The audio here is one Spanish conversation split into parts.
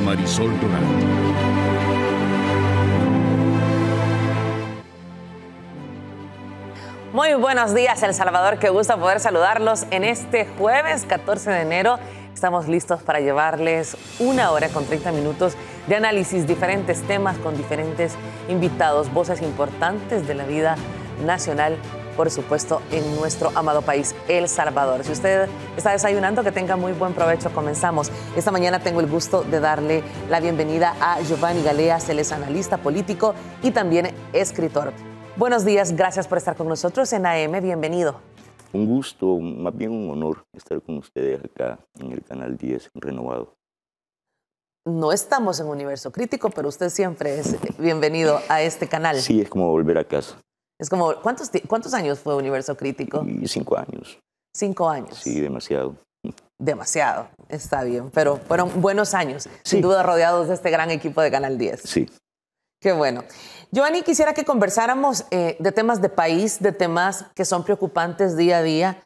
con Marisol Dorado. Muy buenos días, El Salvador. Qué gusto poder saludarlos en este jueves 14 de enero. Estamos listos para llevarles 1 hora con 30 minutos de análisis, diferentes temas con diferentes invitados, voces importantes de la vida nacional, por supuesto, en nuestro amado país, El Salvador. Si usted está desayunando, que tenga muy buen provecho. Comenzamos. Esta mañana tengo el gusto de darle la bienvenida a Giovanni Galeas. Él es analista político y también escritor. Buenos días, gracias por estar con nosotros en AM. Bienvenido. Un gusto, más bien un honor estar con ustedes acá en el Canal 10 Renovado. No estamos en Universo Crítico, pero usted siempre es bienvenido a este canal. Sí, es como volver a casa. Es como, ¿cuántos años fue Universo Crítico? Y 5 años. 5 años. Sí, demasiado. Demasiado, está bien, pero fueron buenos años, Sí. sin duda rodeados de este gran equipo de Canal 10. Sí. Qué bueno. Giovanni, quisiera que conversáramos de temas de país, de temas que son preocupantes día a día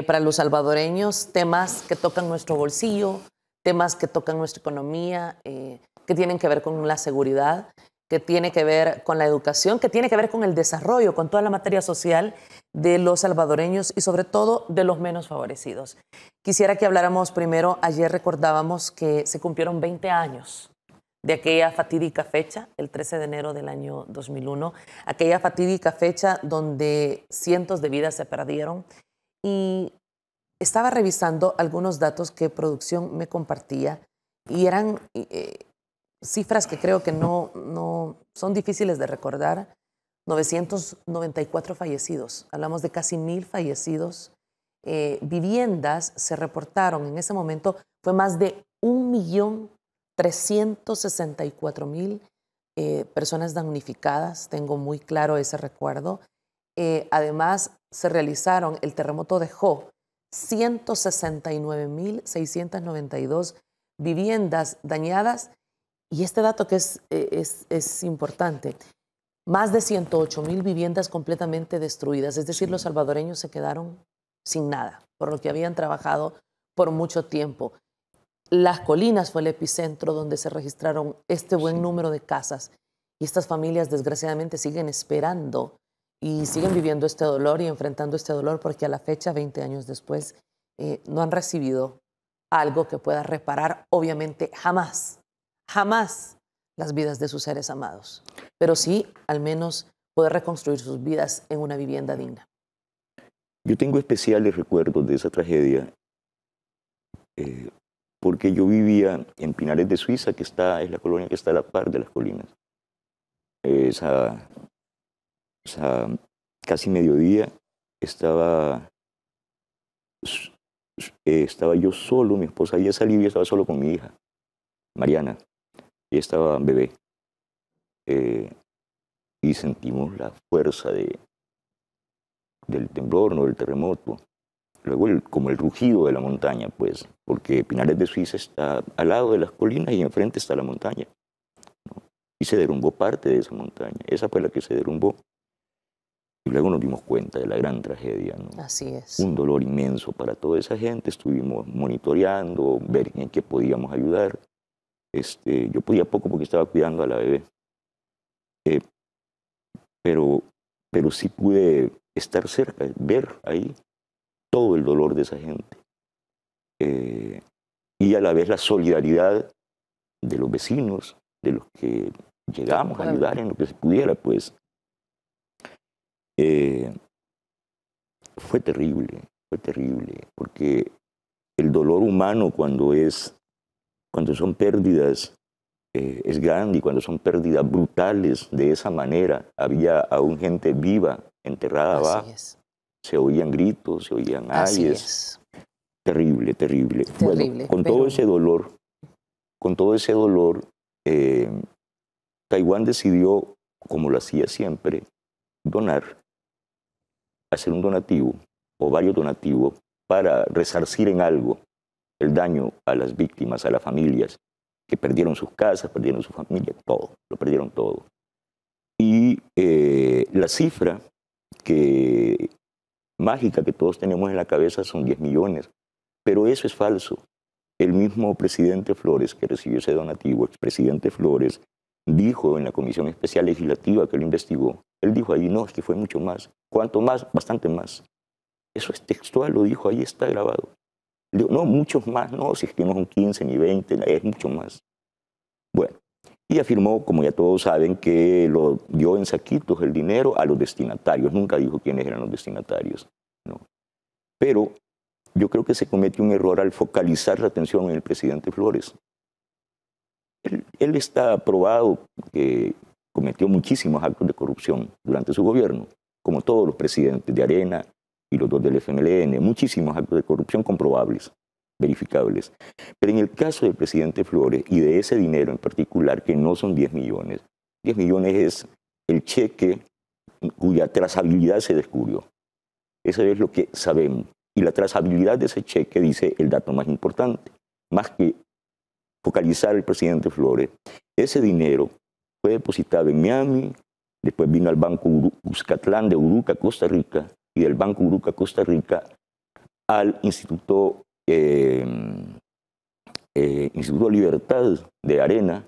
para los salvadoreños, temas que tocan nuestro bolsillo, temas que tocan nuestra economía, que tienen que ver con la seguridad, que tiene que ver con la educación, que tiene que ver con el desarrollo, con toda la materia social de los salvadoreños y sobre todo de los menos favorecidos. Quisiera que habláramos primero, ayer recordábamos que se cumplieron 20 años de aquella fatídica fecha, el 13 de enero del año 2001, aquella fatídica fecha donde cientos de vidas se perdieron. Y estaba revisando algunos datos que producción me compartía y eran cifras que creo que no son difíciles de recordar. 994 fallecidos, hablamos de casi 1,000 fallecidos. Viviendas se reportaron en ese momento, fue más de 1,364,000 personas damnificadas, tengo muy claro ese recuerdo. Además, se realizaron, el terremoto dejó 169,692 viviendas dañadas. Y este dato que es importante, más de 108,000 viviendas completamente destruidas. Es decir, los salvadoreños se quedaron sin nada, por lo que habían trabajado por mucho tiempo. Las Colinas fue el epicentro donde se registraron este buen número de casas. Y estas familias, desgraciadamente, siguen esperando y siguen viviendo este dolor y enfrentando este dolor porque a la fecha, 20 años después, no han recibido algo que pueda reparar, obviamente, jamás las vidas de sus seres amados, pero sí al menos poder reconstruir sus vidas en una vivienda digna. Yo tengo especiales recuerdos de esa tragedia porque yo vivía en Pinares de Suiza, que es la colonia que está a la par de las Colinas. Esa casi mediodía estaba yo solo, mi esposa había salido y yo estaba solo con mi hija, Mariana. Ella estaba bebé y sentimos la fuerza del temblor, no del terremoto. Luego como el rugido de la montaña, pues, porque Pinares de Suiza está al lado de las colinas y enfrente está la montaña, ¿no? Y se derrumbó parte de esa montaña. Esa fue la que se derrumbó. Y luego nos dimos cuenta de la gran tragedia, ¿no? Así es. Un dolor inmenso para toda esa gente. Estuvimos monitoreando, ver en qué podíamos ayudar. Yo podía poco porque estaba cuidando a la bebé, pero sí pude estar cerca, ver ahí todo el dolor de esa gente y a la vez la solidaridad de los vecinos, de los que llegamos a ayudar en lo que se pudiera, pues. Fue terrible, porque el dolor humano cuando son pérdidas, es grande, y cuando son pérdidas brutales de esa manera, había aún gente viva enterrada abajo. Se oían gritos, se oían ayes. Terrible. Bueno, con todo ese dolor, Taiwán decidió, como lo hacía siempre, hacer un donativo o varios donativos para resarcir en algo el daño a las víctimas, a las familias que perdieron sus casas, perdieron su familia, todo, lo perdieron todo. Y la cifra mágica que todos tenemos en la cabeza son 10 millones, pero eso es falso. el mismo presidente Flores, que recibió ese donativo, expresidente Flores, dijo en la comisión especial legislativa que lo investigó, él dijo ahí, no, es que fue mucho más. ¿Cuánto más? Bastante más. Eso es textual, lo dijo, ahí está grabado. Digo, no, muchos más, no, si es que no son 15 ni 20, es mucho más. Bueno, y afirmó, como ya todos saben, que lo dio en saquitos el dinero a los destinatarios. Nunca dijo quiénes eran los destinatarios, ¿no? Pero yo creo que se comete un error al focalizar la atención en el presidente Flores. Él está probado que cometió muchísimos actos de corrupción durante su gobierno, como todos los presidentes de Arena y los dos del FMLN, muchísimos actos de corrupción comprobables, verificables. Pero en el caso del presidente Flores y de ese dinero en particular, que no son 10 millones, 10 millones es el cheque cuya trazabilidad se descubrió. Eso es lo que sabemos. Y la trazabilidad de ese cheque dice el dato más importante, más que focalizar al presidente Flores. Ese dinero fue depositado en Miami, después vino al Banco Cuscatlán de Uruca, Costa Rica, y del Banco Uruca, Costa Rica, al Instituto Libertad de Arena,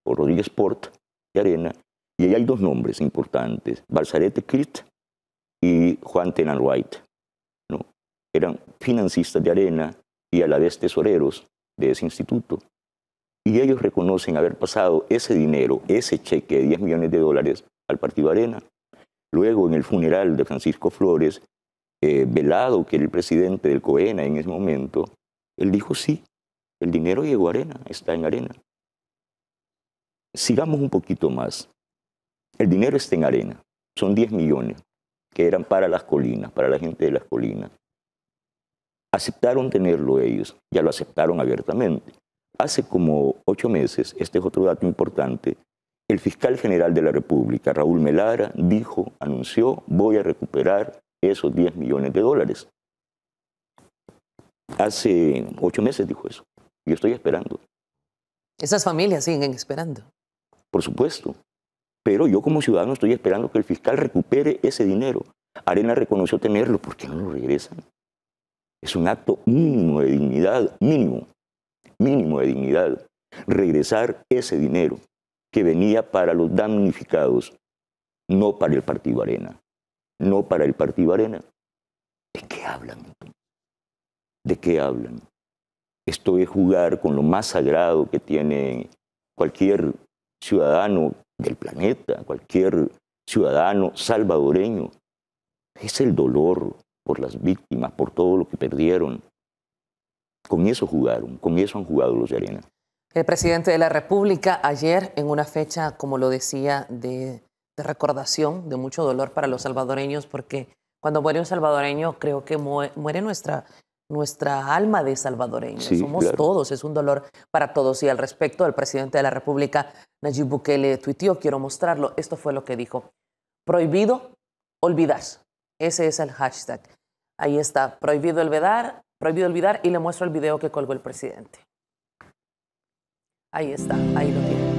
o Rodríguez Port de Arena, y ahí hay dos nombres importantes, Balsarete Crit y Juan Tenan White, ¿no? Eran financistas de Arena y a la vez tesoreros de ese instituto. Y ellos reconocen haber pasado ese dinero, ese cheque de 10 millones de dólares al Partido Arena. Luego, en el funeral de Francisco Flores, Velado, que era el presidente del COENA en ese momento, él dijo sí, el dinero llegó a Arena, está en Arena. Sigamos un poquito más. El dinero está en Arena, son 10 millones que eran para las colinas, para la gente de las colinas. Aceptaron tenerlo ellos, ya lo aceptaron abiertamente. Hace como 8 meses, este es otro dato importante, el fiscal general de la República, Raúl Melara, dijo, anunció, voy a recuperar esos 10 millones de dólares. Hace 8 meses dijo eso. Yo estoy esperando. Esas familias siguen esperando. Por supuesto. Pero yo como ciudadano estoy esperando que el fiscal recupere ese dinero. Arena reconoció tenerlo. ¿Por qué no lo regresan? Es un acto mínimo de dignidad, mínimo de dignidad. Regresar ese dinero que venía para los damnificados, no para el Partido Arena. No para el Partido Arena. ¿De qué hablan entonces? ¿De qué hablan? Esto es jugar con lo más sagrado que tiene cualquier ciudadano del planeta, cualquier ciudadano salvadoreño. Es el dolor por las víctimas, por todo lo que perdieron. Con eso jugaron, con eso han jugado los de Arena. El presidente de la República ayer, en una fecha, como lo decía, de recordación, de mucho dolor para los salvadoreños, porque cuando muere un salvadoreño creo que muere nuestra alma de salvadoreños. Sí, somos claro. todos, es un dolor para todos. Y al respecto, el presidente de la República, Nayib Bukele, tuiteó, quiero mostrarlo, esto fue lo que dijo: prohibido olvidar. Ese es el hashtag. Ahí está, prohibido olvidar, y le muestro el video que colgó el presidente. Ahí está, ahí lo tiene.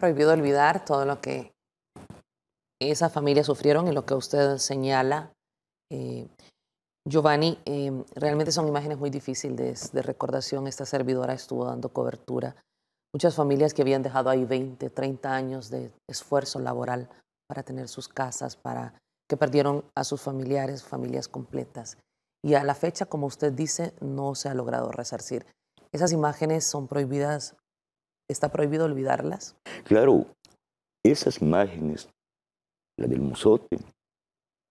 Prohibido olvidar todo lo que esas familias sufrieron y lo que usted señala, Giovanni. Realmente son imágenes muy difíciles de recordación. Esta servidora estuvo dando cobertura. Muchas familias que habían dejado ahí 20, 30 años de esfuerzo laboral para tener sus casas, que perdieron a sus familiares, familias completas. Y a la fecha, como usted dice, no se ha logrado resarcir. Esas imágenes son prohibidas. ¿Está prohibido olvidarlas? Claro, esas imágenes las del Mozote,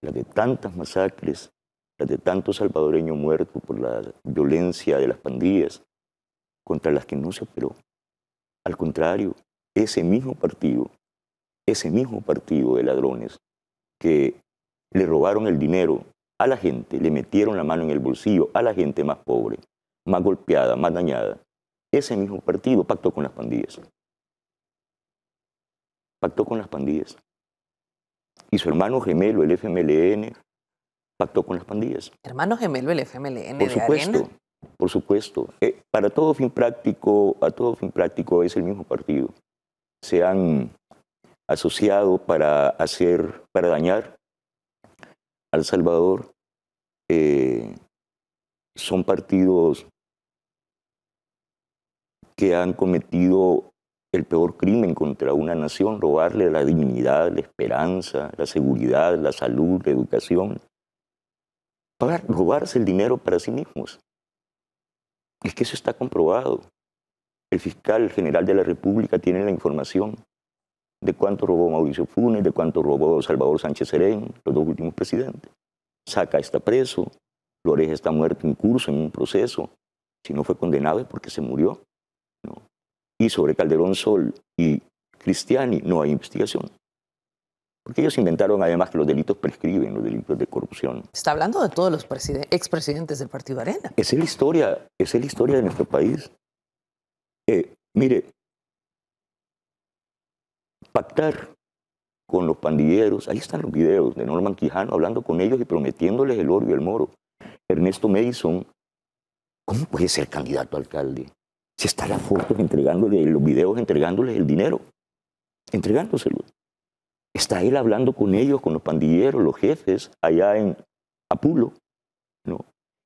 las de tantas masacres, las de tantos salvadoreños muertos por la violencia de las pandillas, contra las que no se operó. Al contrario, ese mismo partido de ladrones que le robaron el dinero a la gente, le metieron la mano en el bolsillo a la gente más pobre, más golpeada, más dañada, ese mismo partido pactó con las pandillas. Pactó con las pandillas. Y su hermano gemelo, el FMLN, pactó con las pandillas. Hermano gemelo, el FMLN Por de supuesto, Arena. por supuesto. A todo fin práctico es el mismo partido. Se han asociado para dañar a El Salvador. Son partidos que han cometido el peor crimen contra una nación, robarle la dignidad, la esperanza, la seguridad, la salud, la educación, para robarse el dinero para sí mismos. Es que eso está comprobado. El fiscal general de la República tiene la información de cuánto robó Mauricio Funes, de cuánto robó Salvador Sánchez Serén, los dos últimos presidentes. Saca está preso, Flores está muerto en curso, en un proceso. Si no fue condenado es porque se murió. ¿No? Y sobre Calderón Sol y Cristiani no hay investigación. Porque ellos inventaron además que los delitos prescriben, los delitos de corrupción. Está hablando de todos los expresidentes del Partido Arena. Esa es la historia de nuestro país. Mire, pactar con los pandilleros, ahí están los videos de Norman Quijano hablando con ellos y prometiéndoles el oro y el moro. Ernesto Mason, ¿cómo puede ser candidato a alcalde? Si está las fotos entregándoles, los videos entregándoles el dinero, entregándoselos. Está él hablando con ellos, con los pandilleros, los jefes, allá en Apulo, ¿no?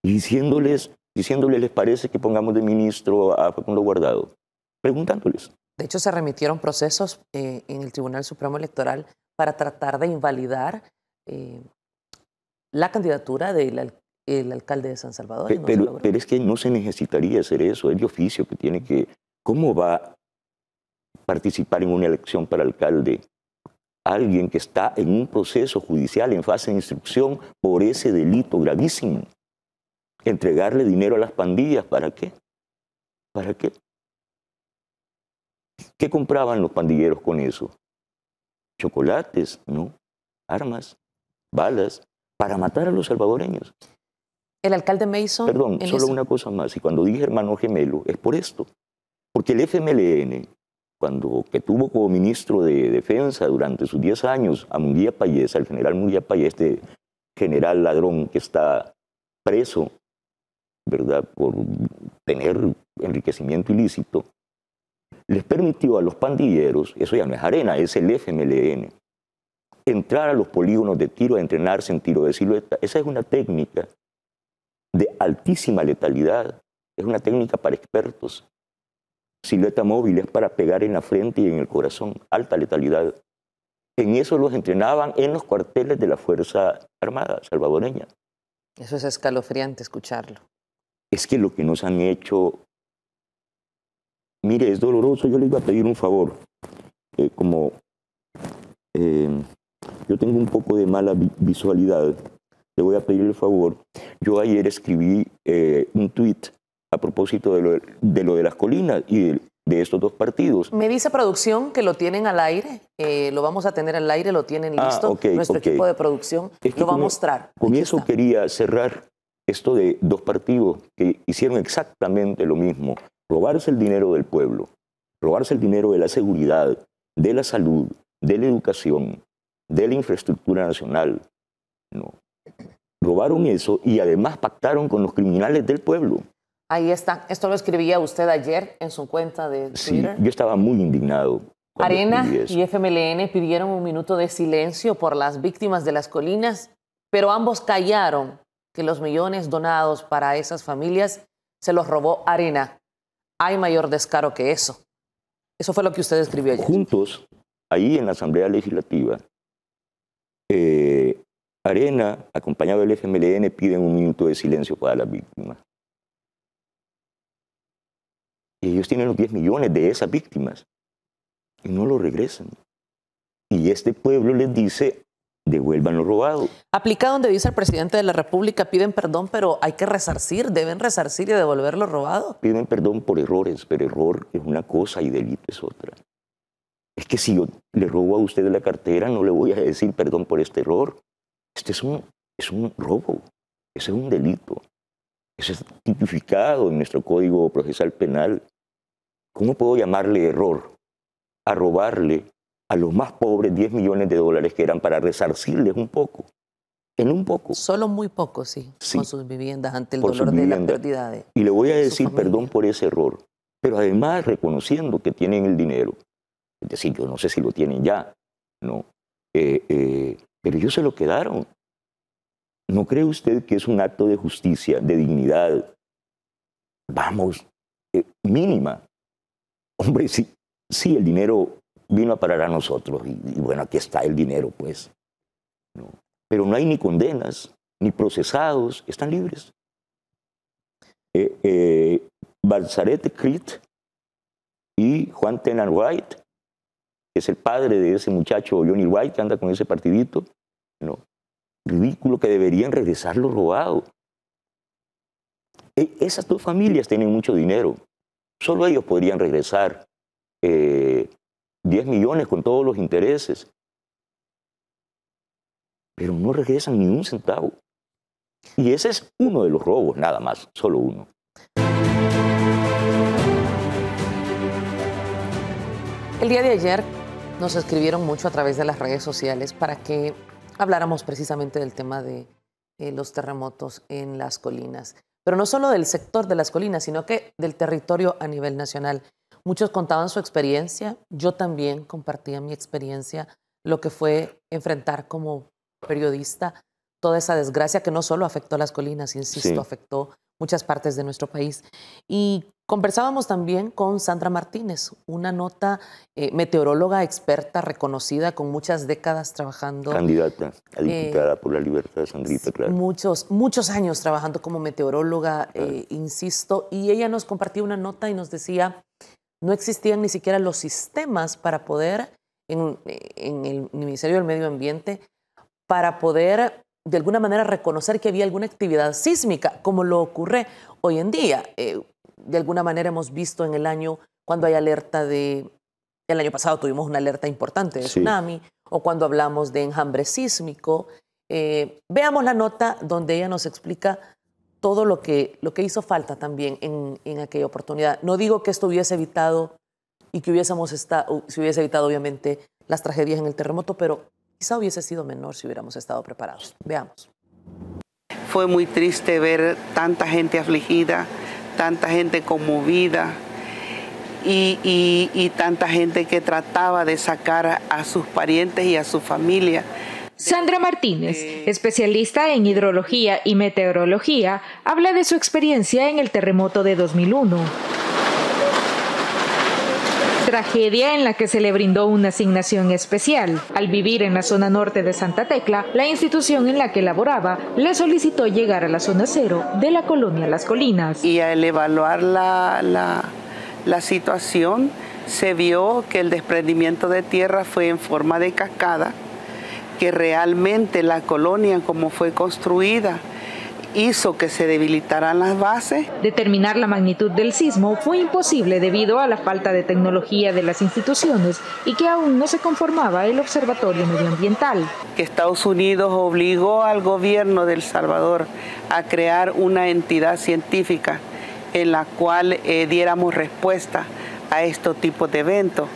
Y diciéndoles, ¿les parece que pongamos de ministro a Facundo Guardado? Preguntándoles. De hecho, se remitieron procesos en el Tribunal Supremo Electoral para tratar de invalidar la candidatura del alcalde de San Salvador. Pero es que no se necesitaría hacer eso, es de oficio que tiene que... ¿Cómo va a participar en una elección para alcalde alguien que está en un proceso judicial en fase de instrucción por ese delito gravísimo? Entregarle dinero a las pandillas, ¿para qué? ¿Para qué? ¿Qué compraban los pandilleros con eso? Chocolates, ¿no? Armas, balas, para matar a los salvadoreños. El alcalde Mason... Perdón, solo una cosa más. Y cuando dije hermano gemelo, es por esto. Porque el FMLN, que tuvo como ministro de Defensa durante sus 10 años a Munguía Payés, al general Munguía Payés, este general ladrón que está preso, ¿verdad?, por tener enriquecimiento ilícito, les permitió a los pandilleros, eso ya no es Arena, es el FMLN, entrar a los polígonos de tiro, a entrenarse en tiro de silueta. Esa es una técnica de altísima letalidad, es una técnica para expertos. Silueta móvil es para pegar en la frente y en el corazón, alta letalidad. En eso los entrenaban en los cuarteles de la Fuerza Armada salvadoreña. Eso es escalofriante escucharlo. Es que lo que nos han hecho... Mire, es doloroso. Yo le iba a pedir un favor. Yo tengo un poco de mala visualidad, le voy a pedir el favor. Yo ayer escribí un tuit a propósito de lo de las colinas y de estos dos partidos. Me dice producción que lo tienen al aire. Lo vamos a tener al aire, lo tienen listo. Nuestro equipo de producción lo va a mostrar. Con eso quería cerrar esto de dos partidos que hicieron exactamente lo mismo. Robarse el dinero del pueblo, robarse el dinero de la seguridad, de la salud, de la educación, de la infraestructura nacional. No. Robaron eso y además pactaron con los criminales del pueblo. Ahí está. Esto lo escribía usted ayer en su cuenta de Twitter. Sí, yo estaba muy indignado. Arena y FMLN pidieron un minuto de silencio por las víctimas de las colinas, pero ambos callaron que los millones donados para esas familias se los robó Arena. Hay mayor descaro que eso. Eso fue lo que usted escribió ayer. Juntos, ahí en la Asamblea Legislativa, Arena, acompañado del FMLN, piden un minuto de silencio para las víctimas. Y ellos tienen los 10 millones de esas víctimas y no lo regresan. Y este pueblo les dice, devuelvan lo robado. Aplica donde dice el presidente de la República, piden perdón, pero hay que resarcir, deben resarcir y devolver lo robado. Piden perdón por errores, pero error es una cosa y delito es otra. Es que si yo le robo a usted la cartera, no le voy a decir perdón por este error. Este es un robo, ese es un delito. Eso es tipificado en nuestro Código Procesal Penal. ¿Cómo puedo llamarle error a robarle a los más pobres 10 millones de dólares que eran para resarcirles un poco? En un poco. Solo muy poco, sí, Sí, con sus viviendas ante el por dolor sus de la viviendas. pérdida de Y le voy a su decir familia. perdón por ese error, pero además reconociendo que tienen el dinero. Es decir, yo no sé si lo tienen ya, ¿no? Pero ellos se lo quedaron. ¿No cree usted que es un acto de justicia, de dignidad, vamos, mínima? Hombre, sí, el dinero vino a parar a nosotros y bueno, aquí está el dinero, pues. ¿No? Pero no hay ni condenas, ni procesados, están libres. Balzaret Crit y Juan Tenan Wright, que es el padre de ese muchacho Johnny Wright que anda con ese partidito, ¿no? Ridículo, que deberían regresar lo robado. Esas dos familias tienen mucho dinero. Solo ellos podrían regresar 10 millones con todos los intereses. Pero no regresan ni un centavo. Y ese es uno de los robos, nada más, solo uno. El día de ayer nos escribieron mucho a través de las redes sociales para que habláramos precisamente del tema de los terremotos en las colinas. Pero no solo del sector de las colinas, sino que del territorio a nivel nacional. Muchos contaban su experiencia, yo también compartía mi experiencia, lo que fue enfrentar como periodista toda esa desgracia que no solo afectó a las colinas, insisto, Sí. afectó muchas partes de nuestro país. Y conversábamos también con Sandra Martínez, una nota meteoróloga experta, reconocida, con muchas décadas trabajando. Candidata a diputada por la libertad, Sandrita, claro. Muchos años trabajando como meteoróloga, insisto, y ella nos compartía una nota y nos decía, no existían ni siquiera los sistemas para poder, en el Ministerio del Medio Ambiente, para poder de alguna manera reconocer que había alguna actividad sísmica, como lo ocurre hoy en día. De alguna manera hemos visto en el año, cuando hay alerta el año pasado tuvimos una alerta importante de tsunami, o cuando hablamos de enjambre sísmico. Veamos la nota donde ella nos explica todo lo que hizo falta también en aquella oportunidad. No digo que esto hubiese evitado y que se hubiese evitado obviamente las tragedias en el terremoto, pero quizá hubiese sido menor si hubiéramos estado preparados. Veamos. Fue muy triste ver tanta gente afligida, tanta gente conmovida y tanta gente que trataba de sacar a sus parientes y a su familia. Sandra Martínez, especialista en hidrología y meteorología, habla de su experiencia en el terremoto de 2001. Tragedia en la que se le brindó una asignación especial. Al vivir en la zona norte de Santa Tecla, la institución en la que laboraba le solicitó llegar a la zona cero de la colonia Las Colinas. Y al evaluar la situación, se vio que el desprendimiento de tierra fue en forma de cascada, que realmente la colonia, como fue construida, hizo que se debilitaran las bases. Determinar la magnitud del sismo fue imposible debido a la falta de tecnología de las instituciones y que aún no se conformaba el Observatorio Medioambiental. Que Estados Unidos obligó al gobierno de El Salvador a crear una entidad científica en la cual diéramos respuesta a estos tipos de eventos.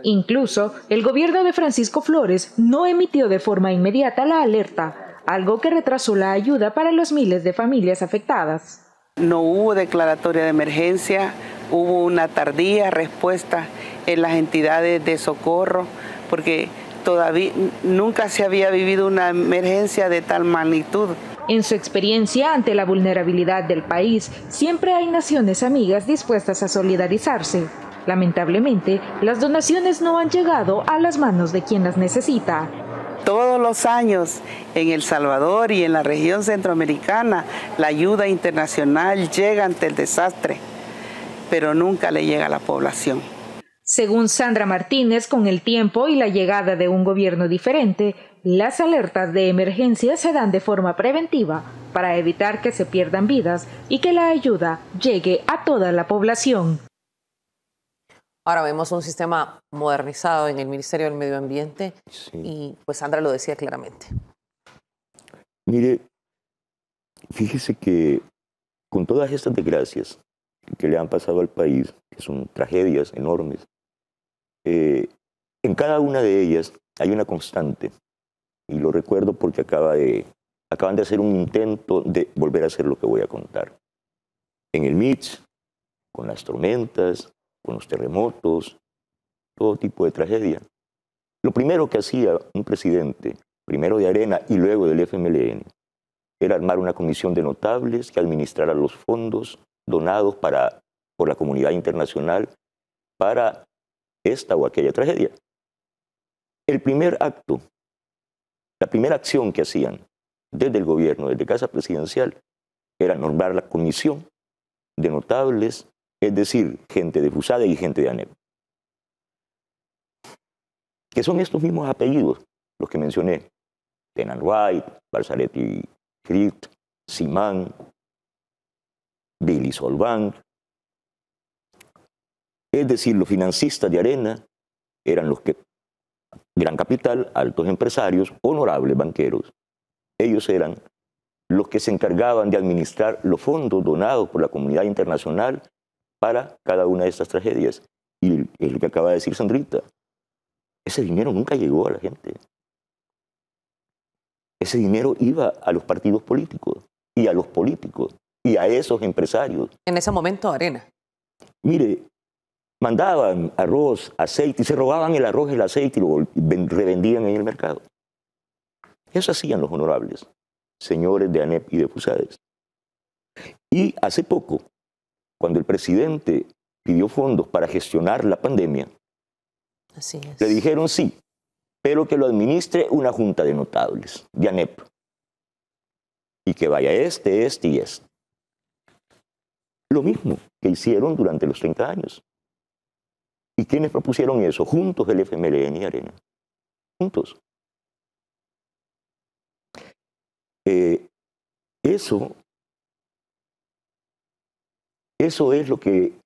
Incluso, el gobierno de Francisco Flores no emitió de forma inmediata la alerta, algo que retrasó la ayuda para los miles de familias afectadas. No hubo declaratoria de emergencia, hubo una tardía respuesta en las entidades de socorro, porque todavía nunca se había vivido una emergencia de tal magnitud. En su experiencia ante la vulnerabilidad del país, siempre hay naciones amigas dispuestas a solidarizarse. Lamentablemente, las donaciones no han llegado a las manos de quien las necesita. Todos los años en El Salvador y en la región centroamericana, la ayuda internacional llega ante el desastre, pero nunca le llega a la población. Según Sandra Martínez, con el tiempo y la llegada de un gobierno diferente, las alertas de emergencia se dan de forma preventiva para evitar que se pierdan vidas y que la ayuda llegue a toda la población. Ahora vemos un sistema modernizado en el Ministerio del Medio Ambiente Sí. y pues Sandra lo decía claramente. Mire, fíjese que con todas estas desgracias que le han pasado al país, que son tragedias enormes, en cada una de ellas hay una constante. Y lo recuerdo porque acaban de hacer un intento de volver a hacer lo que voy a contar. En el Mitch, con las tormentas, con los terremotos, todo tipo de tragedia. Lo primero que hacía un presidente, primero de Arena y luego del FMLN, era armar una comisión de notables que administrara los fondos donados por la comunidad internacional para esta o aquella tragedia. El primer acto, la primera acción que hacían desde el gobierno, desde Casa Presidencial, era nombrar la comisión de notables, es decir, gente de FUSADE y gente de ANEP. Que son estos mismos apellidos, los que mencioné: Tenan White, Balzaretti Cript, Simán, Billy Solvang. Es decir, los financistas de Arena eran los que, gran capital, altos empresarios, honorables banqueros. Ellos eran los que se encargaban de administrar los fondos donados por la comunidad internacional para cada una de estas tragedias. Y es lo que acaba de decir Sandrita. Ese dinero nunca llegó a la gente. Ese dinero iba a los partidos políticos y a los políticos y a esos empresarios. En ese momento, Arena. Mire, mandaban arroz, aceite, y se robaban el arroz y el aceite y lo revendían en el mercado. Eso hacían los honorables señores de ANEP y de FUSADES. Y hace poco, cuando el presidente pidió fondos para gestionar la pandemia, Así es. le dijeron sí, pero que lo administre una junta de notables de ANEP. Y que vaya este y este. Lo mismo que hicieron durante los 30 años. ¿Y quiénes propusieron eso? Juntos el FMLN y Arena. Juntos. Eso es lo que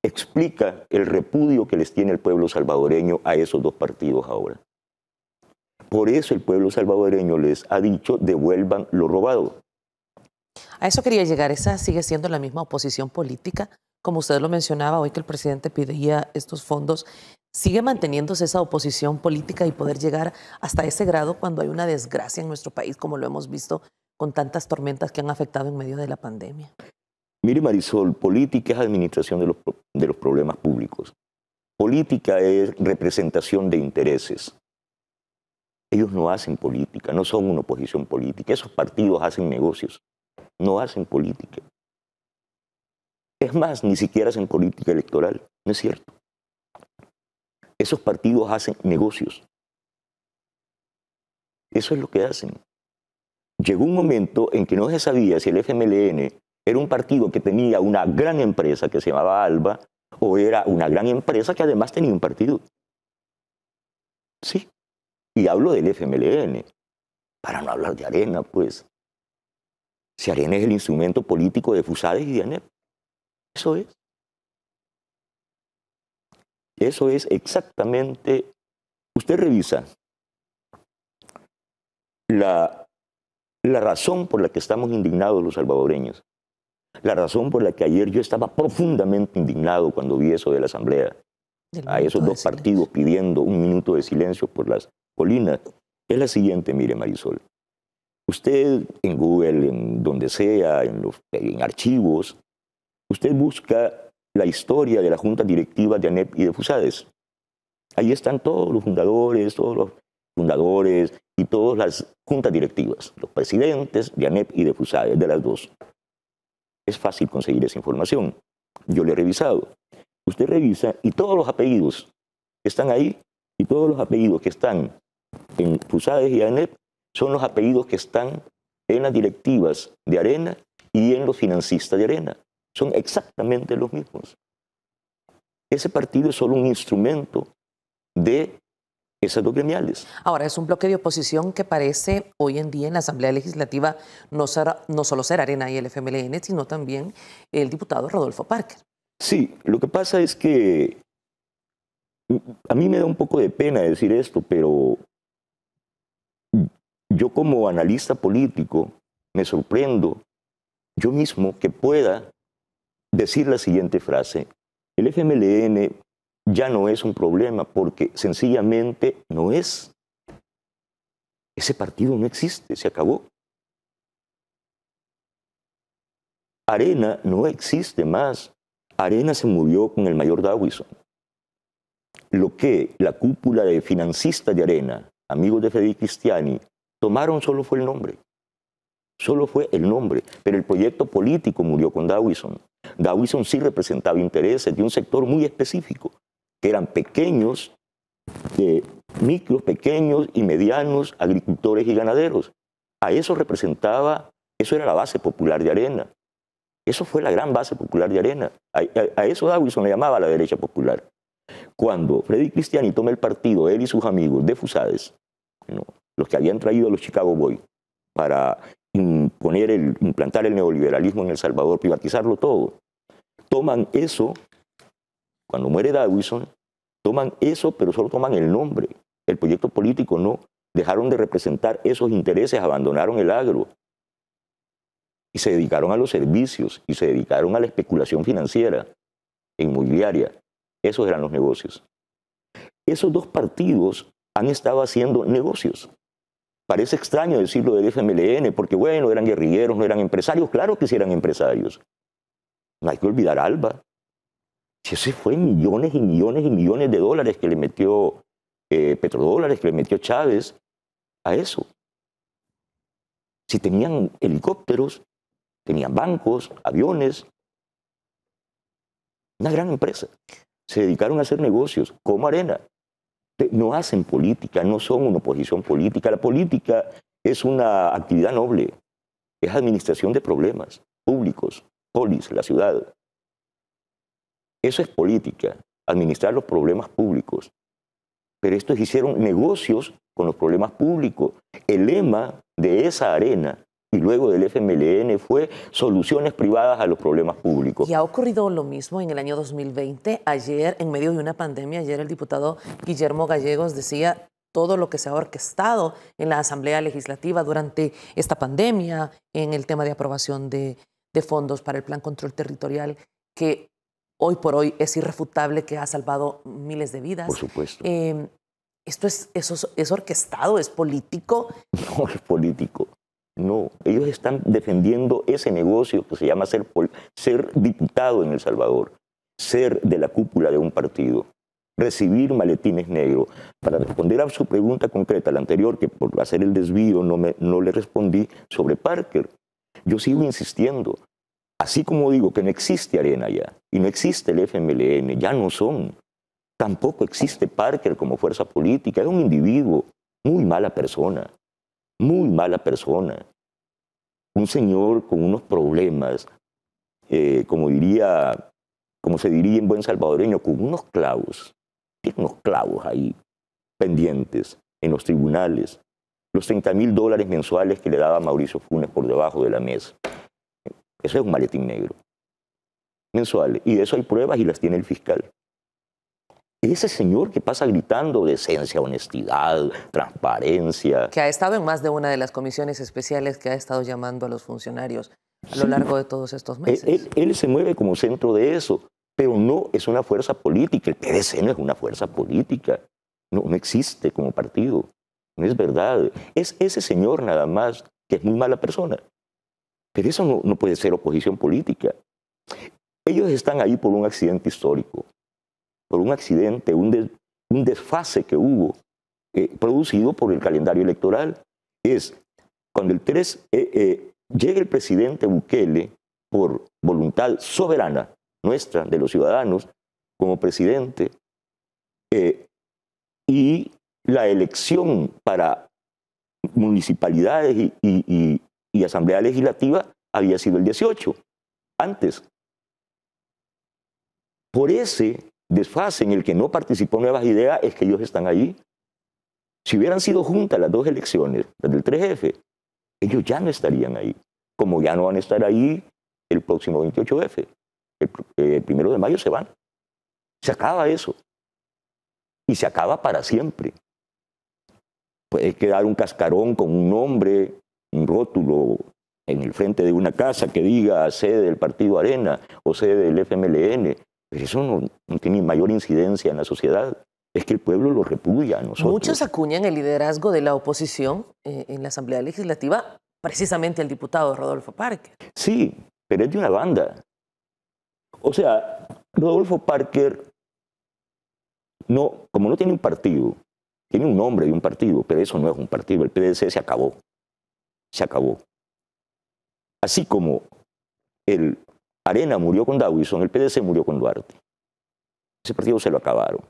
explica el repudio que les tiene el pueblo salvadoreño a esos dos partidos ahora. Por eso el pueblo salvadoreño les ha dicho: devuelvan lo robado. A eso quería llegar. Esa sigue siendo la misma oposición política. Como usted lo mencionaba hoy que el presidente pedía estos fondos, ¿sigue manteniéndose esa oposición política y poder llegar hasta ese grado cuando hay una desgracia en nuestro país, como lo hemos visto con tantas tormentas que han afectado en medio de la pandemia? Mire, Marisol, política es administración de los problemas públicos. Política es representación de intereses. Ellos no hacen política, no son una oposición política. Esos partidos hacen negocios, no hacen política. Es más, ni siquiera hacen política electoral, no es cierto. Esos partidos hacen negocios. Eso es lo que hacen. Llegó un momento en que no se sabía si el FMLN era un partido que tenía una gran empresa que se llamaba ALBA o era una gran empresa que además tenía un partido. Sí. Y hablo del FMLN, para no hablar de Arena, pues. Si Arena es el instrumento político de FUSADES y de ANEP. Eso es. Eso es exactamente. Usted revisa la razón por la que estamos indignados los salvadoreños. La razón por la que ayer yo estaba profundamente indignado cuando vi eso de la asamblea. A esos dos partidos pidiendo un minuto de silencio por las colinas. Es la siguiente, mire, Marisol. Usted en Google, en donde sea, en archivos, usted busca la historia de la junta directiva de ANEP y de FUSADES. Ahí están todos los fundadores y todas las juntas directivas, los presidentes de ANEP y de FUSADES, de las dos. Es fácil conseguir esa información. Yo le he revisado. Usted revisa y todos los apellidos que están ahí y todos los apellidos que están en FUSADES y ANEP son los apellidos que están en las directivas de Arena y en los financistas de Arena. Son exactamente los mismos. Ese partido es solo un instrumento de esas dos gremiales. Ahora, es un bloque de oposición que parece hoy en día en la Asamblea Legislativa no solo ser Arena y el FMLN, sino también el diputado Rodolfo Parker. Sí, lo que pasa es que a mí me da un poco de pena decir esto, pero yo como analista político me sorprendo yo mismo que pueda decir la siguiente frase: el FMLN ya no es un problema porque sencillamente no es. Ese partido no existe, se acabó. Arena no existe más. Arena se murió con el mayor Dawison. Lo que la cúpula de financistas de Arena, amigos de Freddy Cristiani, tomaron solo fue el nombre. Solo fue el nombre, pero el proyecto político murió con Dawison. Dawison sí representaba intereses de un sector muy específico, que eran pequeños, micros, pequeños y medianos agricultores y ganaderos. A eso representaba, eso era la base popular de Arena. Eso fue la gran base popular de Arena. A eso Dawison le llamaba la derecha popular. Cuando Freddy Cristiani toma el partido, él y sus amigos de Fusades, ¿no?, los que habían traído a los Chicago Boys para implantar el neoliberalismo en El Salvador, privatizarlo todo, toman eso, cuando muere Dawison, toman eso, pero solo toman el nombre. El proyecto político no. Dejaron de representar esos intereses, abandonaron el agro y se dedicaron a los servicios y se dedicaron a la especulación financiera e inmobiliaria. Esos eran los negocios. Esos dos partidos han estado haciendo negocios. Parece extraño decirlo del FMLN porque, bueno, eran guerrilleros, no eran empresarios. Claro que sí eran empresarios. No hay que olvidar a Alba. Si ese fue millones y millones y millones de dólares que le metió, petrodólares que le metió Chávez a eso. Si tenían helicópteros, tenían bancos, aviones. Una gran empresa. Se dedicaron a hacer negocios como Arena. No hacen política, no son una oposición política. La política es una actividad noble. Es administración de problemas públicos, polis, la ciudad. Eso es política, administrar los problemas públicos. Pero estos hicieron negocios con los problemas públicos. El lema de esa Arena y luego del FMLN fue soluciones privadas a los problemas públicos. Y ha ocurrido lo mismo en el año 2020. Ayer, en medio de una pandemia, ayer el diputado Guillermo Gallegos decía todo lo que se ha orquestado en la Asamblea Legislativa durante esta pandemia, en el tema de aprobación de fondos para el Plan Control Territorial, que hoy por hoy es irrefutable que ha salvado miles de vidas. Por supuesto. ¿Esto es orquestado, es político? No es político. No, ellos están defendiendo ese negocio que se llama ser diputado en El Salvador, ser de la cúpula de un partido, recibir maletines negros. Para responder a su pregunta concreta, la anterior, que por hacer el desvío no le respondí sobre Parker, yo sigo insistiendo. Así como digo que no existe Arena ya, y no existe el FMLN, ya no son. Tampoco existe Parker como fuerza política, es un individuo, muy mala persona. Muy mala persona. Un señor con unos problemas, como se diría en buen salvadoreño, con unos clavos. Tiene unos clavos ahí pendientes en los tribunales. Los $30,000 mensuales que le daba Mauricio Funes por debajo de la mesa. Eso es un maletín negro. Mensuales. Y de eso hay pruebas y las tiene el fiscal. Ese señor que pasa gritando decencia, honestidad, transparencia. Que ha estado en más de una de las comisiones especiales que ha estado llamando a los funcionarios a lo largo de todos estos meses. Él se mueve como centro de eso, pero no es una fuerza política. El PDC no es una fuerza política. No existe como partido. No es verdad. Es ese señor nada más que es muy mala persona. Pero eso no puede ser oposición política. Ellos están ahí por un accidente histórico. Por un accidente, un desfase que hubo, producido por el calendario electoral. Es cuando llega el presidente Bukele, por voluntad soberana nuestra, de los ciudadanos, como presidente, y la elección para municipalidades y asamblea legislativa había sido el 18, antes. Por ese desfase en el que no participó Nuevas Ideas es que ellos están ahí. Si hubieran sido juntas las dos elecciones, las del 3F, ellos ya no estarían ahí, como ya no van a estar ahí el próximo 28F. El 1 de mayo se van. Se acaba eso. Y se acaba para siempre. Puede quedar un cascarón con un nombre, un rótulo en el frente de una casa que diga sede del Partido Arena o sede del FMLN, pero eso no tiene mayor incidencia en la sociedad. Es que el pueblo lo repudia a nosotros. Muchos acuñan el liderazgo de la oposición en la Asamblea Legislativa, precisamente el diputado Rodolfo Parker. Sí, pero es de una banda. O sea, Rodolfo Parker, como no tiene un partido, tiene un nombre de un partido, pero eso no es un partido. El PDC se acabó. Se acabó. Así como el Arena murió con Dawison, el PDC murió con Duarte. Ese partido se lo acabaron.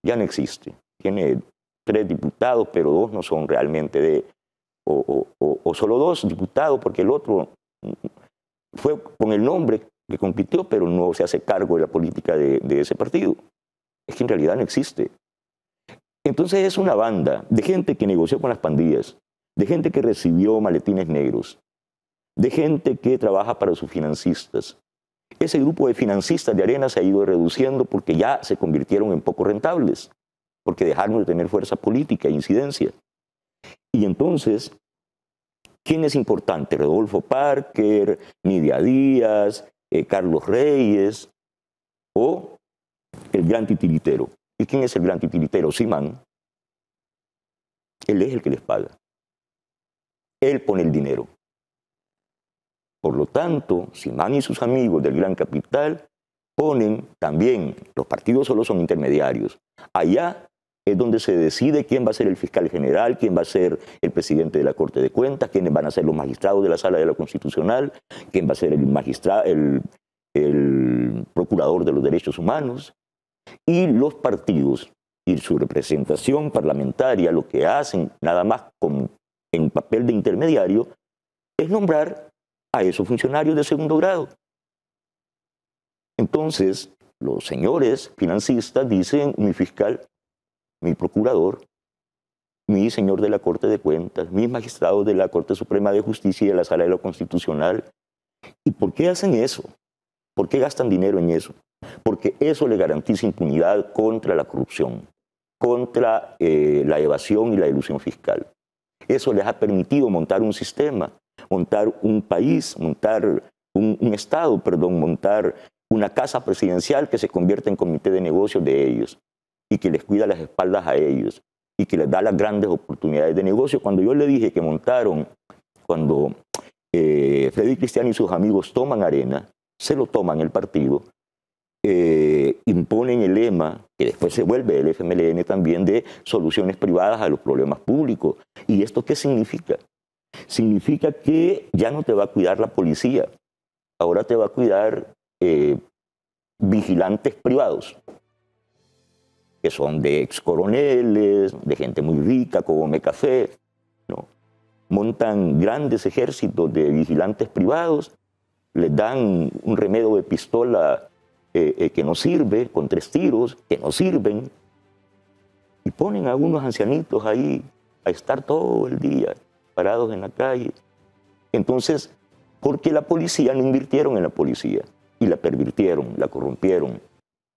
Ya no existe. Tiene 3 diputados, pero 2 no son realmente o solo 2 diputados, porque el otro fue con el nombre que compitió, pero no se hace cargo de la política de ese partido. Es que en realidad no existe. Entonces es una banda de gente que negoció con las pandillas, de gente que recibió maletines negros, de gente que trabaja para sus financistas. Ese grupo de financistas de Arena se ha ido reduciendo porque ya se convirtieron en poco rentables, porque dejaron de tener fuerza política e incidencia. Y entonces, ¿quién es importante? Rodolfo Parker, Nidia Díaz, Carlos Reyes o el gran titiritero. ¿Y quién es el gran titiritero? Simán. Él es el que les paga. Él pone el dinero. Por lo tanto, Simán y sus amigos del gran capital ponen también, los partidos solo son intermediarios. Allá es donde se decide quién va a ser el fiscal general, quién va a ser el presidente de la Corte de Cuentas, quiénes van a ser los magistrados de la Sala de la Constitucional, quién va a ser el procurador de los derechos humanos. Y los partidos y su representación parlamentaria lo que hacen, nada más en papel de intermediario, es nombrar a esos funcionarios de segundo grado. Entonces, los señores financistas dicen, mi fiscal, mi procurador, mi señor de la Corte de Cuentas, mis magistrados de la Corte Suprema de Justicia y de la Sala de lo Constitucional. ¿Y por qué hacen eso? ¿Por qué gastan dinero en eso? Porque eso le garantiza impunidad contra la corrupción, contra la evasión y la elusión fiscal. Eso les ha permitido montar un sistema, montar un país, montar un Estado, montar una casa presidencial que se convierte en comité de negocios de ellos y que les cuida las espaldas a ellos y que les da las grandes oportunidades de negocio. Cuando yo le dije que montaron, cuando Freddy Cristiano y sus amigos toman Arena, se lo toman el partido, imponen el lema, que después se vuelve el FMLN también, de soluciones privadas a los problemas públicos. ¿Y esto qué significa? Significa que ya no te va a cuidar la policía, ahora te va a cuidar vigilantes privados, que son de ex coroneles, de gente muy rica como Mecafé, ¿no? Montan grandes ejércitos de vigilantes privados, les dan un remedio de pistola que no sirve, con 3 tiros, que no sirven, y ponen a unos ancianitos ahí a estar todo el día parados en la calle. Entonces, porque la policía no invirtieron en la policía y la pervirtieron, la corrompieron,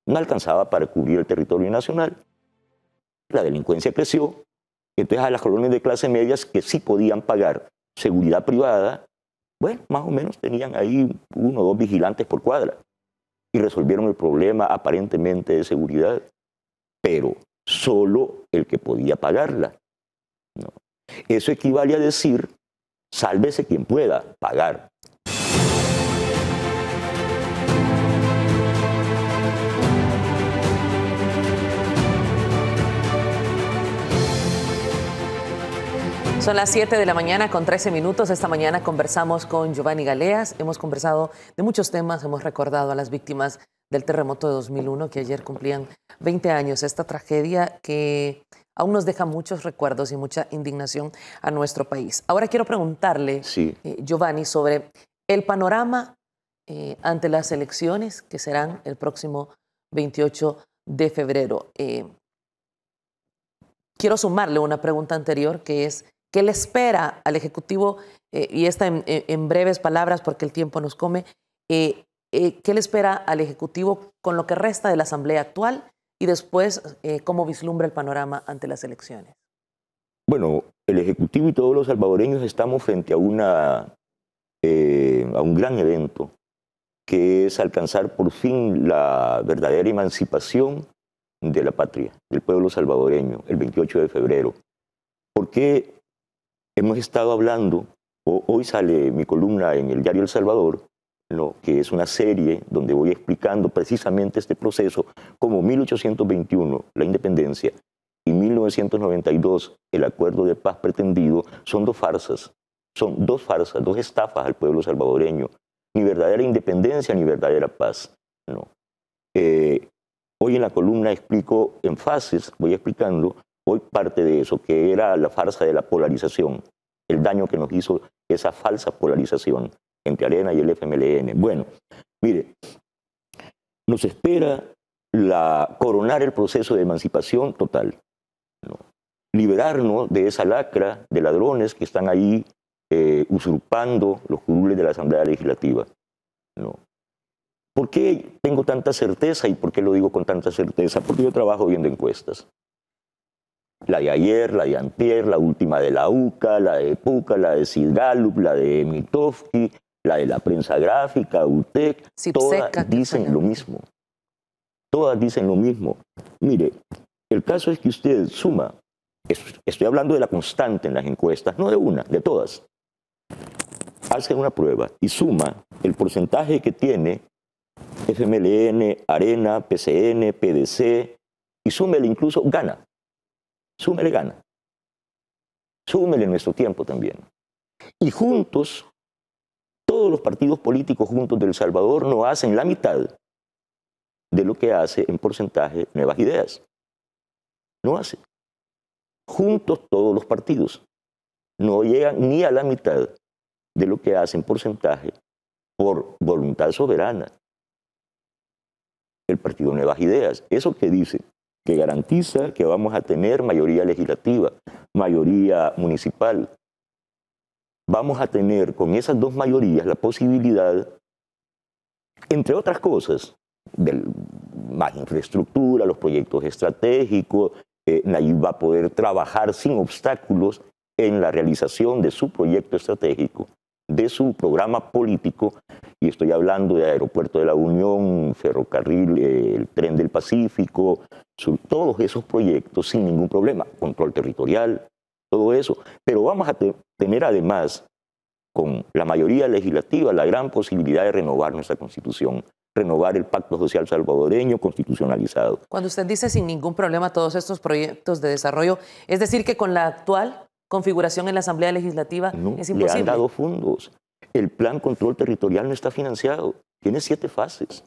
no alcanzaba para cubrir el territorio nacional. La delincuencia creció, entonces a las colonias de clase medias que sí podían pagar seguridad privada, bueno, más o menos tenían ahí 1 o 2 vigilantes por cuadra y resolvieron el problema aparentemente de seguridad, pero solo el que podía pagarla, ¿no? Eso equivale a decir, sálvese quien pueda pagar. Son las 7 de la mañana con 13 minutos. Esta mañana conversamos con Giovanni Galeas. Hemos conversado de muchos temas. Hemos recordado a las víctimas del terremoto de 2001, que ayer cumplían 20 años. Esta tragedia que aún nos deja muchos recuerdos y mucha indignación a nuestro país. Ahora quiero preguntarle, Sí. Giovanni, sobre el panorama ante las elecciones que serán el próximo 28 de febrero. Quiero sumarle una pregunta anterior, que es, ¿qué le espera al Ejecutivo? Y esta en breves palabras, porque el tiempo nos come. ¿Qué le espera al Ejecutivo con lo que resta de la Asamblea actual y después cómo vislumbra el panorama ante las elecciones? Bueno, el Ejecutivo y todos los salvadoreños estamos frente a un gran evento, que es alcanzar por fin la verdadera emancipación de la patria, del pueblo salvadoreño, el 28 de febrero. Porque hemos estado hablando, hoy sale mi columna en el diario El Salvador, ¿no?, que es una serie donde voy explicando precisamente este proceso, como 1821, la independencia, y 1992, el acuerdo de paz pretendido, son dos farsas, dos estafas al pueblo salvadoreño. Ni verdadera independencia ni verdadera paz, ¿no? Hoy en la columna explico en fases, voy explicando hoy parte de eso, que era la farsa de la polarización, el daño que nos hizo esa falsa polarización entre Arena y el FMLN. Bueno, mire, nos espera coronar el proceso de emancipación total, ¿no? Liberarnos de esa lacra de ladrones que están ahí usurpando los curules de la Asamblea Legislativa, ¿no? ¿Por qué tengo tanta certeza y por qué lo digo con tanta certeza? Porque yo trabajo viendo encuestas. La de ayer, la de antier, la última de la UCA, la de PUCA, la de Sid Gallup, la de Mitofsky, la de la prensa gráfica, UTEC, todas dicen lo mismo. Todas dicen lo mismo. Mire, el caso es que usted suma, estoy hablando de la constante en las encuestas, no de una, de todas. Hace una prueba y suma el porcentaje que tiene FMLN, Arena, PCN, PDC, y súmele incluso gana. Súmele gana. Súmele nuestro tiempo también. Y juntos, todos los partidos políticos juntos de El Salvador no hacen la mitad de lo que hace en porcentaje Nuevas Ideas. No hace. Juntos todos los partidos no llegan ni a la mitad de lo que hace en porcentaje por voluntad soberana el partido Nuevas Ideas. Eso que dice, que garantiza que vamos a tener mayoría legislativa, mayoría municipal. Vamos a tener con esas dos mayorías la posibilidad, entre otras cosas, de más infraestructura, los proyectos estratégicos. Nayib va a poder trabajar sin obstáculos en la realización de su proyecto estratégico, de su programa político, y estoy hablando de Aeropuerto de la Unión, ferrocarril, el Tren del Pacífico, todos esos proyectos sin ningún problema, control territorial, todo eso. Pero vamos a tener además, con la mayoría legislativa, la gran posibilidad de renovar nuestra Constitución, renovar el Pacto Social Salvadoreño constitucionalizado. Cuando usted dice sin ningún problema todos estos proyectos de desarrollo, es decir que con la actual configuración en la Asamblea Legislativa no, es imposible. Le han dado fondos. El Plan Control Territorial no está financiado. Tiene 7 fases.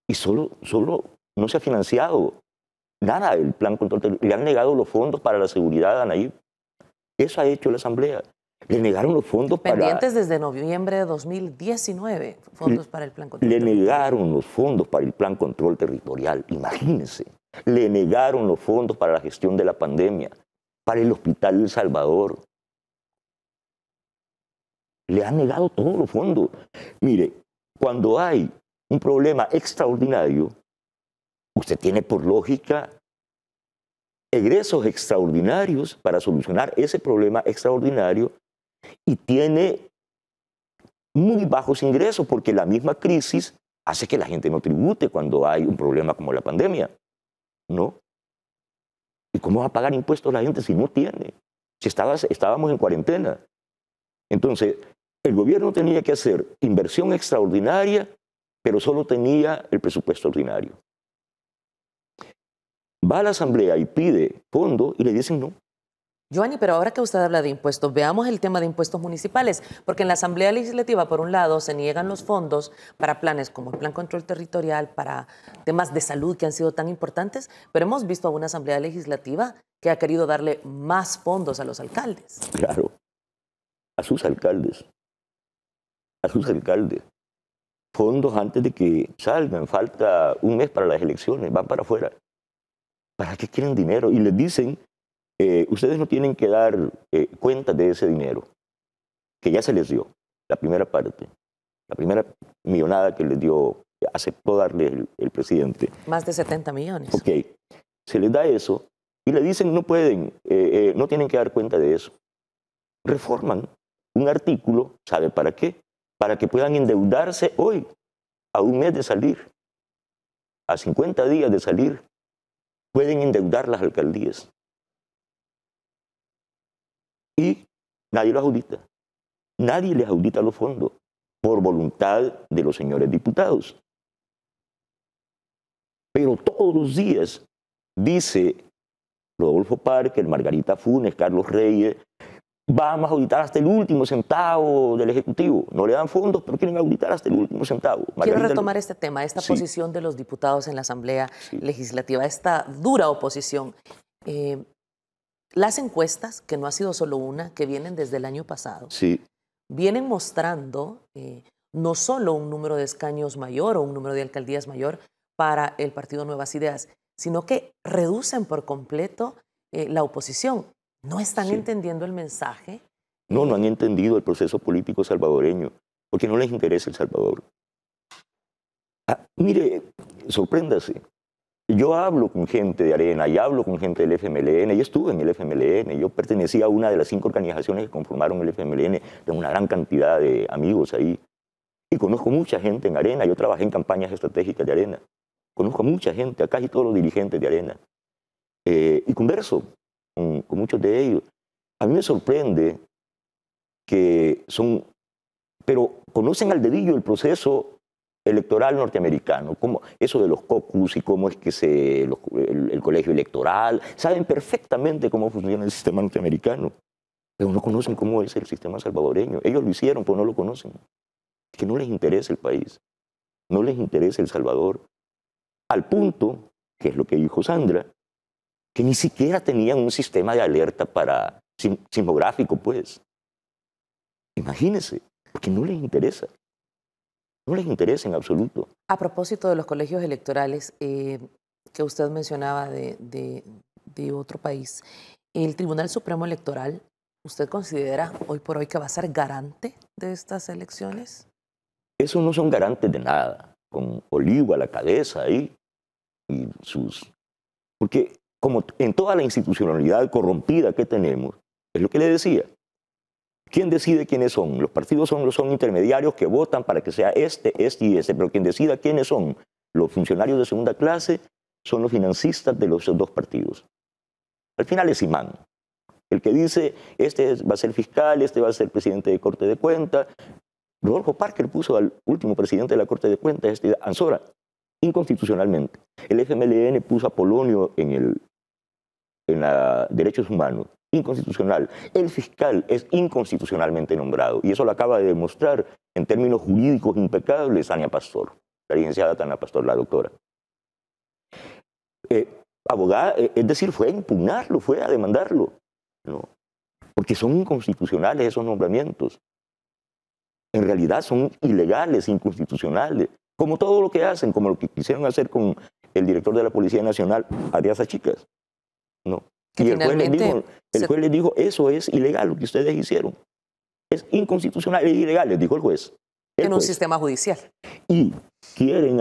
Y solo no se ha financiado nada del Plan Control Territorial. Le han negado los fondos para la seguridad a Nayib. Eso ha hecho la Asamblea. Le negaron los fondos pendientes desde noviembre de 2019, fondos para el Plan Control Territorial. Le negaron los fondos para el Plan Control Territorial. Imagínense. Le negaron los fondos para la gestión de la pandemia, para el Hospital del Salvador. Le han negado todos los fondos. Mire, cuando hay un problema extraordinario, usted tiene por lógica egresos extraordinarios para solucionar ese problema extraordinario y tiene muy bajos ingresos porque la misma crisis hace que la gente no tribute cuando hay un problema como la pandemia, ¿no? ¿Y cómo va a pagar impuestos la gente si no tiene? Si estábamos en cuarentena. Entonces, el gobierno tenía que hacer inversión extraordinaria, pero solo tenía el presupuesto ordinario. Va a la Asamblea y pide fondo y le dicen no. Giovanni, pero ahora que usted habla de impuestos, veamos el tema de impuestos municipales, porque en la Asamblea Legislativa, por un lado, se niegan los fondos para planes como el Plan Control Territorial, para temas de salud que han sido tan importantes, pero hemos visto a una Asamblea Legislativa que ha querido darle más fondos a los alcaldes. Claro, a sus alcaldes. fondos antes de que salgan. Falta un mes para las elecciones, van para afuera. ¿Para qué quieren dinero? Y les dicen, ustedes no tienen que dar cuenta de ese dinero, que ya se les dio, la primera parte, la primera millonada que les dio, aceptó darle el presidente. Más de 70 millones. Ok, se les da eso y le dicen no pueden, no tienen que dar cuenta de eso. Reforman un artículo, ¿sabe para qué? Para que puedan endeudarse hoy, a un mes de salir, a 50 días de salir, pueden endeudar las alcaldías. Y nadie los audita. Nadie les audita los fondos por voluntad de los señores diputados. Pero todos los días dice Rodolfo Parker, Margarita Funes, Carlos Reyes, vamos a auditar hasta el último centavo del Ejecutivo. No le dan fondos, pero quieren auditar hasta el último centavo. Quiero retomar este tema, esta posición de los diputados en la Asamblea Legislativa, esta dura oposición. Las encuestas, que no ha sido solo una, que vienen desde el año pasado, vienen mostrando no solo un número de escaños mayor o un número de alcaldías mayor para el Partido Nuevas Ideas, sino que reducen por completo la oposición. ¿No están entendiendo el mensaje? No, no han entendido el proceso político salvadoreño, porque no les interesa El Salvador. Mire, sorpréndase. Yo hablo con gente de Arena y hablo con gente del FMLN. Yo estuve en el FMLN. Yo pertenecía a una de las 5 organizaciones que conformaron el FMLN. Tengo una gran cantidad de amigos ahí. Y conozco mucha gente en Arena. Yo trabajé en campañas estratégicas de Arena. Conozco a mucha gente, a casi todos los dirigentes de Arena. Y converso con muchos de ellos. A mí me sorprende que pero conocen al dedillo el proceso electoral norteamericano, como eso de los caucus y cómo es que el colegio electoral, saben perfectamente cómo funciona el sistema norteamericano, pero no conocen cómo es el sistema salvadoreño. Ellos lo hicieron, pero no lo conocen. Es que no les interesa el país, no les interesa El Salvador, al punto, que es lo que dijo Sandra, que ni siquiera tenían un sistema de alerta sismográfico, pues. Imagínense, porque no les interesa. No les interesa en absoluto. A propósito de los colegios electorales que usted mencionaba de otro país, ¿el Tribunal Supremo Electoral, usted considera hoy por hoy que va a ser garante de estas elecciones? Esos no son garantes de nada, con Olivo a la cabeza ahí, porque como en toda la institucionalidad corrompida que tenemos, es lo que le decía, ¿quién decide quiénes son? Los partidos son intermediarios que votan para que sea este y este, pero quien decida quiénes son los funcionarios de segunda clase son los financistas de los dos partidos. Al final es imán. El que dice, este va a ser fiscal, este va a ser presidente de Corte de Cuentas. Rodolfo Parker puso al último presidente de la Corte de Cuentas, Ansora, inconstitucionalmente. El FMLN puso a Polonio en Derechos Humanos. Inconstitucional. El fiscal es inconstitucionalmente nombrado y eso lo acaba de demostrar en términos jurídicos impecables Tania Pastor, la licenciada Tania Pastor, la doctora. Abogada, es decir, fue a impugnarlo, fue a demandarlo, ¿no? Porque son inconstitucionales esos nombramientos. En realidad son ilegales, inconstitucionales, como todo lo que hacen, como lo que quisieron hacer con el director de la Policía Nacional, Arias Achicas, ¿no? Y el juez les dijo, eso es ilegal lo que ustedes hicieron. Es inconstitucional, es ilegal, les dijo el juez. En un sistema judicial. Y quieren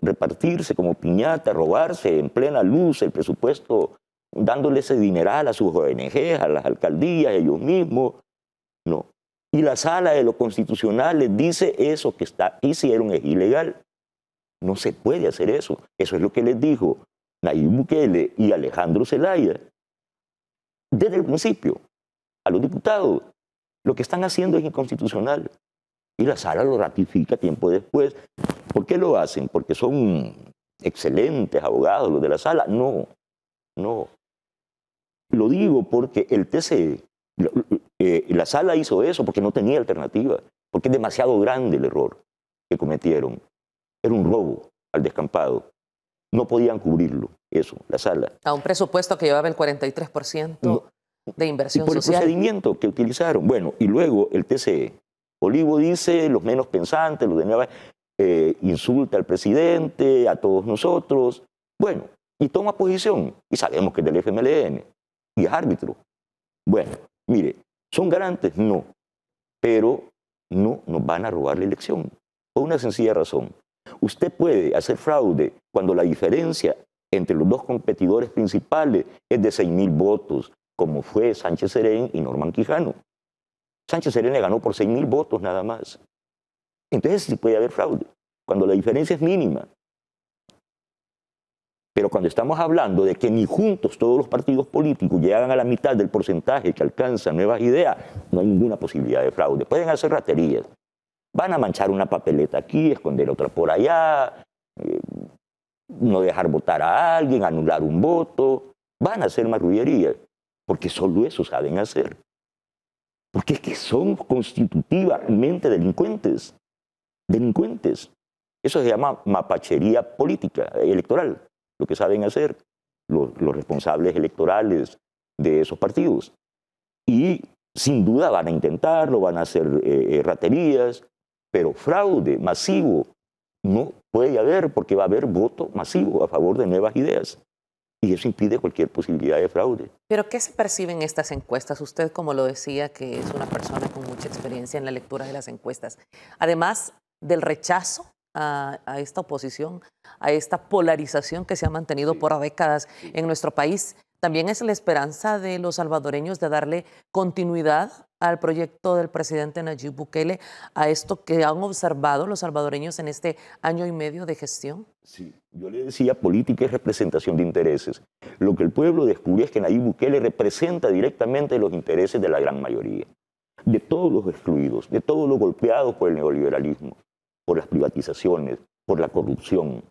repartirse como piñata, robarse en plena luz el presupuesto, dándole ese dineral a sus ONG, a las alcaldías, ellos mismos. No. Y la Sala de lo Constitucional les dice eso que hicieron es ilegal. No se puede hacer eso. Eso es lo que les dijo Nayib Bukele y Alejandro Zelaya. Desde el principio, a los diputados, lo que están haciendo es inconstitucional. Y la Sala lo ratifica tiempo después. ¿Por qué lo hacen? ¿Porque son excelentes abogados los de la Sala? No, no. Lo digo porque el TCE, la Sala hizo eso porque no tenía alternativa, porque es demasiado grande el error que cometieron. Era un robo al descampado. No podían cubrirlo, eso, la Sala. A un presupuesto que llevaba el 43% de inversión y por social. El procedimiento que utilizaron. Bueno, y luego el TCE. Olivo dice, los menos pensantes, los de Nueva... insulta al presidente, a todos nosotros, bueno, y toma posición, y sabemos que es del FMLN, y es árbitro. Bueno, mire, ¿son garantes? No, pero no nos van a robar la elección, por una sencilla razón. Usted puede hacer fraude cuando la diferencia entre los dos competidores principales es de 6.000 votos, como fue Sánchez Serén y Norman Quijano. Sánchez Serén le ganó por 6.000 votos nada más. Entonces sí puede haber fraude, cuando la diferencia es mínima. Pero cuando estamos hablando de que ni juntos todos los partidos políticos llegan a la mitad del porcentaje que alcanzan Nuevas Ideas, no hay ninguna posibilidad de fraude. Pueden hacer raterías. Van a manchar una papeleta aquí, esconder otra por allá, no dejar votar a alguien, anular un voto. Van a hacer marrullerías, porque solo eso saben hacer. Porque es que son constitutivamente delincuentes. Delincuentes. Eso se llama mapachería política, electoral, lo que saben hacer los responsables electorales de esos partidos. Y sin duda van a intentarlo, van a hacer raterías, pero fraude masivo no puede haber, porque va a haber voto masivo a favor de Nuevas Ideas. Y eso impide cualquier posibilidad de fraude. ¿Pero qué se percibe en estas encuestas? Usted, como lo decía, que es una persona con mucha experiencia en la lectura de las encuestas. Además del rechazo a esta oposición, a esta polarización que se ha mantenido por décadas en nuestro país, también es la esperanza de los salvadoreños de darle continuidad al proyecto del presidente Nayib Bukele, a esto que han observado los salvadoreños en este año y medio de gestión. Sí, yo le decía, política es representación de intereses. Lo que el pueblo descubrió es que Nayib Bukele representa directamente los intereses de la gran mayoría, de todos los excluidos, de todos los golpeados por el neoliberalismo, por las privatizaciones, por la corrupción.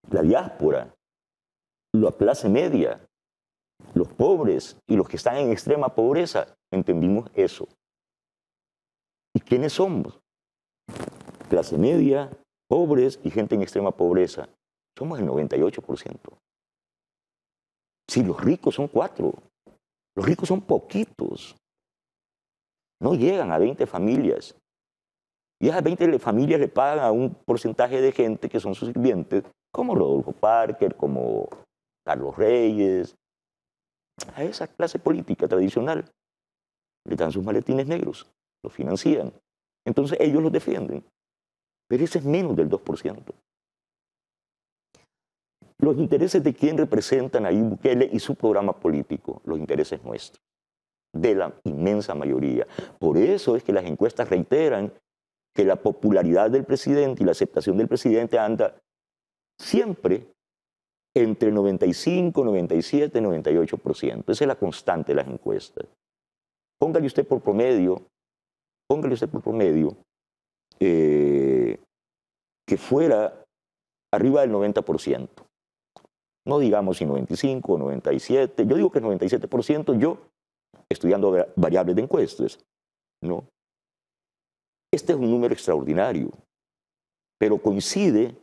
La diáspora, la clase media, los pobres y los que están en extrema pobreza, entendimos eso. ¿Y quiénes somos? Clase media, pobres y gente en extrema pobreza. Somos el 98%. Si los ricos son 4, los ricos son poquitos. No llegan a 20 familias. Y esas 20 familias le pagan a un porcentaje de gente que son sus sirvientes, como Rodolfo Parker, como Carlos Reyes, a esa clase política tradicional. Le dan sus maletines negros, los financian. Entonces ellos los defienden. Pero ese es menos del 2%. Los intereses de quién representan a Nayib Bukele y su programa político, los intereses nuestros, de la inmensa mayoría. Por eso es que las encuestas reiteran que la popularidad del presidente y la aceptación del presidente anda siempre entre 95, 97, 98%. Esa es la constante de las encuestas. Póngale usted por promedio que fuera arriba del 90%. No digamos si 95 o 97, yo digo que 97%, yo estudiando variables de encuestas, ¿no? Este es un número extraordinario, pero coincide,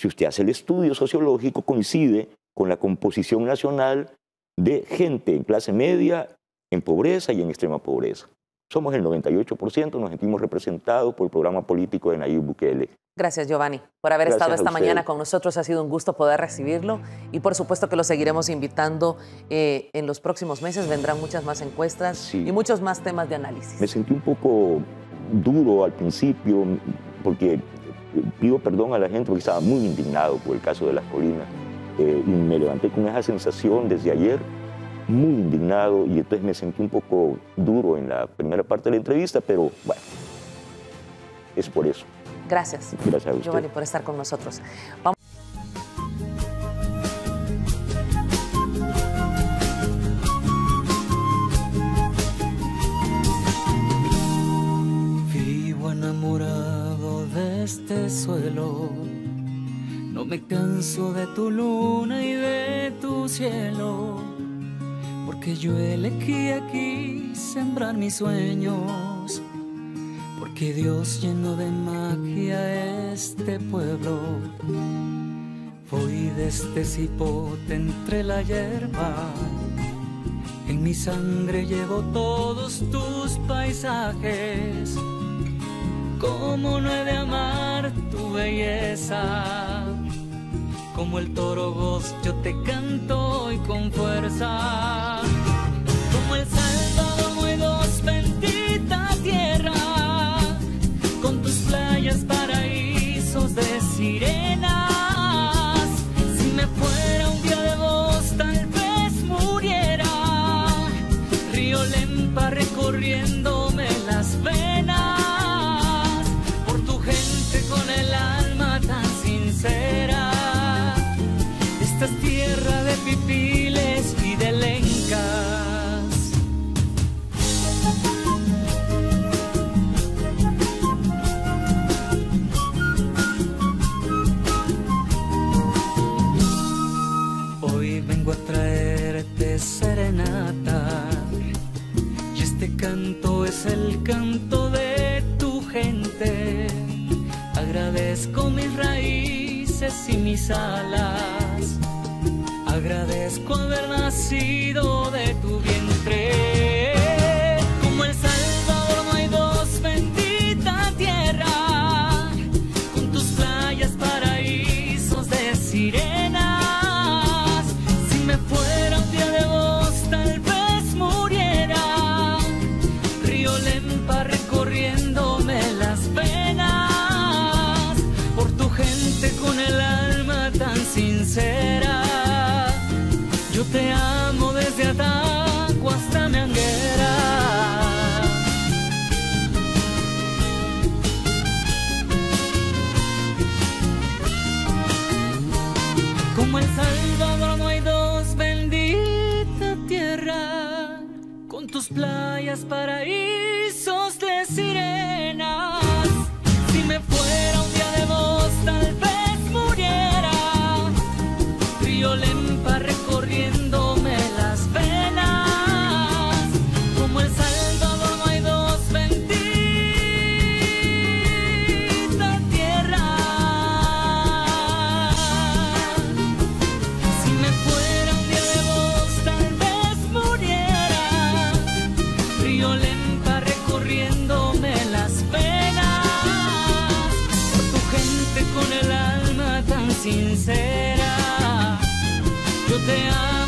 si usted hace el estudio sociológico, coincide con la composición nacional de gente en clase media, en pobreza y en extrema pobreza. Somos el 98%, nos sentimos representados por el programa político de Nayib Bukele. Gracias, Giovanni, por haber estado esta mañana con nosotros. Ha sido un gusto poder recibirlo y por supuesto que lo seguiremos invitando en los próximos meses. Vendrán muchas más encuestas y muchos más temas de análisis. Me sentí un poco duro al principio porque pido perdón a la gente porque estaba muy indignado por el caso de Las Colinas y me levanté con esa sensación desde ayer, muy indignado, y entonces me sentí un poco duro en la primera parte de la entrevista, pero bueno, es por eso. Gracias. Gracias a usted, Giovanni, por estar con nosotros. Vamos. Vivo enamorado de este suelo, no me canso de tu luna y de tu cielo, porque yo elegí aquí sembrar mis sueños, porque Dios llenó de magia este pueblo. Voy de este cipote entre la hierba, en mi sangre llevo todos tus paisajes, ¿Cómo no he de amar tu belleza? Como el toro voz yo te canto hoy con fuerza. Como el Salvador no hay dos, bendita tierra, con tus playas, paraísos de sirenas. Si me fuera un día de vos, tal vez muriera. Río Lempa recorriéndome las venas, por tu gente con el alma tan sincera. Esta es tierra de pipiles y de lencas. Hoy vengo a traerte serenata, y este canto es el canto de tu gente. Agradezco mis raíces y mis alas, agradezco haber nacido de tu vientre. Como el Salvador no hay dos, bendita tierra, con tus playas, paraísos de sirenas. Si me fuera un día de vos, tal vez muriera. Río Lempa recorriéndome las venas, por tu gente con el alma tan sincera. Yo te amo desde Ataco hasta Meanguera. Como el Salvador no hay dos, bendita tierra, con tus playas, paraísos de sirenas. Si me fuera un día de vos, tal vez muriera. Río Lempa recorriéndome las venas, como el Salvador no hay dos, bendita tierra. Si me fuera un día de vos, tal vez muriera. Río Lempa recorriéndome las venas, por tu gente con el alma tan sincera. Yo te amo